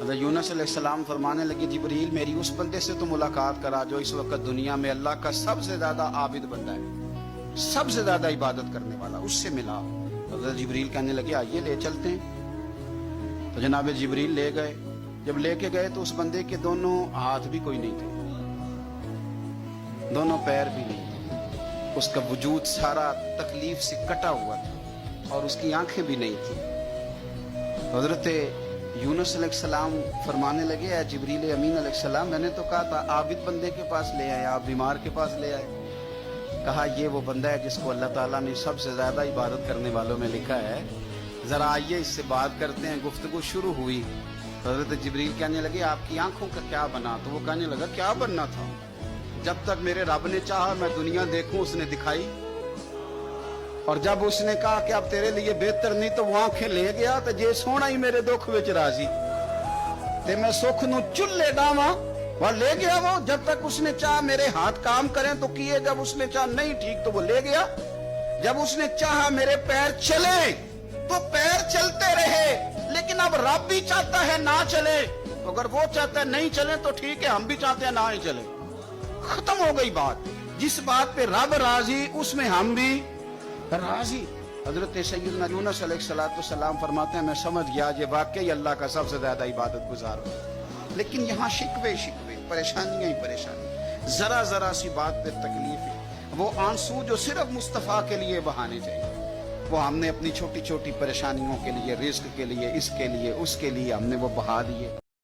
حضرت یونس علیہ السلام فرمانے لگے جبریل میری اس بندے سے تو ملاقات کرا جو اس وقت دنیا میں اللہ کا سب سے زیادہ عابد بندہ ہے، سب سے زیادہ عبادت کرنے والا، اس سے ملا۔ حضرت جبریل کہنے لگے آئیے لے چلتے ہیں۔ تو جناب جبریل لے گئے۔ جب لے کے گئے تو اس بندے کے دونوں ہاتھ بھی کوئی نہیں تھے، دونوں پیر بھی نہیں تھے، اس کا وجود سارا تکلیف سے کٹا ہوا تھا اور اس کی آنکھیں بھی نہیں تھیں۔ حضرت یونس علیہ السلام فرمانے لگے اے جبریل امین علیہ السلام، میں نے تو کہا تھا عابد بندے کے پاس لے آئے، آپ بیمار کے پاس لے آئے۔ کہا یہ وہ بندہ ہے جس کو اللہ تعالیٰ نے سب سے زیادہ عبادت کرنے والوں میں لکھا ہے، ذرا آئیے اس سے بات کرتے ہیں۔ گفتگو شروع ہوئی۔ حضرت جبریل کہنے لگے آپ کی آنکھوں کا کیا بنا؟ تو وہ کہنے لگا کیا بننا تھا، جب تک میرے رب نے چاہا میں دنیا دیکھوں اس نے دکھائی، اور جب اس نے کہا کہ اب تیرے لیے بہتر نہیں تو وہ آنکھیں لے گیا تو جے سونا ہی میرے دکھ وچ راضی تے میں سکھ نو چلے ڈاواں، وہ لے گیا۔ وہ جب تک اس نے چاہا میرے ہاتھ کام کریں تو کیے، جب اس نے چاہا نہیں ٹھیک تو وہ لے گیا۔ جب اس نے چاہا میرے پیر چلے تو پیر چلتے رہے، لیکن اب رب بھی چاہتا ہے نہ چلے، اگر وہ چاہتا ہے نہیں چلے تو ٹھیک ہے، ہم بھی چاہتے ہیں نہ ہی چلے۔ ختم ہو گئی بات۔ جس بات پہ رب راضی اس میں ہم بھی راضی۔ حضرت سیدنا یونس علیہ السلام فرماتے ہیں میں سمجھ گیا یہ واقعی اللہ کا سب سے زیادہ عبادت گزار ہو، لیکن یہاں شکوے پریشانیاں ہی پریشانی، ذرا ذرا سی بات پہ تکلیف ہے۔ وہ آنسو جو صرف مصطفیٰ کے لیے بہانے چاہیے، وہ ہم نے اپنی چھوٹی چھوٹی پریشانیوں کے لیے، رزق کے لیے، اس کے لیے اس کے لیے ہم نے وہ بہا دیے۔